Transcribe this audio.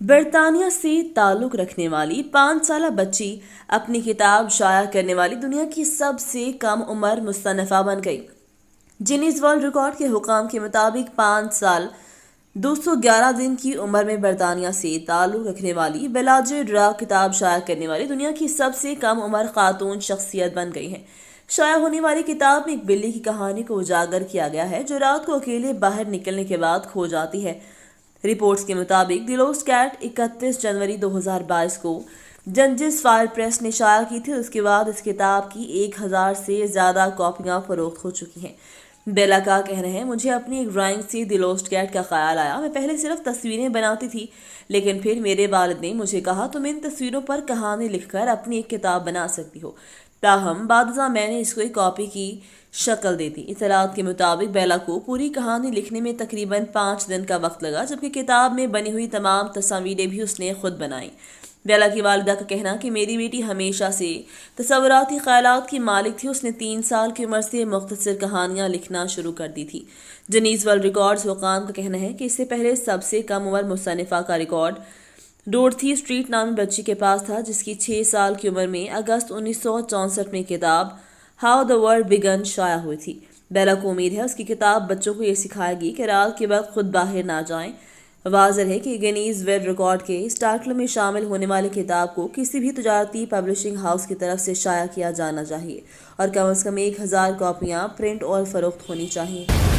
برطانیہ سے تعلق رکھنے والی 5 سالہ بچی اپنی کتاب شائع کرنے والی دنیا کی سب سے کم عمر مصنفہ بن گئی۔ گینیز ورلڈ ریکارڈ کے حکام کے مطابق 5 سال 211 دن کی عمر میں برطانیہ سے تعلق رکھنے والی بلاجے ڈرا کتاب شائع کرنے والی دنیا کی سب سے کم عمر خاتون شخصیت بن گئی ہیں۔ شائع ہونے والی کتاب میں ایک بلی کی کہانی کو اجاگر کیا گیا ہے جو رات کو اکیلے باہر نکلنے کے بعد کھو جاتی ہے۔ رپورٹس کے مطابق دی لوسٹ کیٹ 31 جنوری 2022 کو جنجز فائر پریس نے شائع کی تھی۔ اس کے بعد اس کتاب کی 1000 سے زیادہ کاپیاں فروخت ہو چکی ہیں۔ بیلا کا کہنا ہے، مجھے اپنی ایک ڈرائنگ سے دی لوسٹ کیٹ کا خیال آیا۔ میں پہلے صرف تصویریں بناتی تھی، لیکن پھر میرے والد نے مجھے کہا تم ان تصویروں پر کہانی لکھ کر اپنی ایک کتاب بنا سکتی ہو۔ تاہم بعد ازاں میں نے اس کو ایک کاپی کی شکل دے دی۔ اطلاعات کے مطابق بیلا کو پوری کہانی لکھنے میں تقریباً 5 دن کا وقت لگا، جبکہ کتاب میں بنی ہوئی تمام تصاویریں بھی اس نے خود بنائیں۔ بیلا کی والدہ کا کہنا کہ میری بیٹی ہمیشہ سے تصوراتی خیالات کی مالک تھی۔ اس نے 3 سال کی عمر سے مختصر کہانیاں لکھنا شروع کر دی تھی۔ گینیز ورلڈ ریکارڈز حکام کا کہنا ہے کہ اس سے پہلے سب سے کم عمر مصنفہ کا ریکارڈ ڈورتھی اسٹریٹ نامی بچی کے پاس تھا، جس کی 6 سال کی عمر میں اگست 1964 میں کتاب ہاؤ دی ورلڈ بگن شائع ہوئی تھی۔ بیلا کو امید ہے اس کی کتاب بچوں کو یہ سکھائے گی کہ رات کے وقت خود باہر نہ جائیں۔ واضح ہے کہ گینیز ورلڈ ریکارڈ کے اسٹارٹل میں شامل ہونے والی کتاب کو کسی بھی تجارتی پبلشنگ ہاؤس کی طرف سے شائع کیا جانا چاہیے اور کم از کم 1000 کاپیاں پرنٹ اور فروخت ہونی چاہیے۔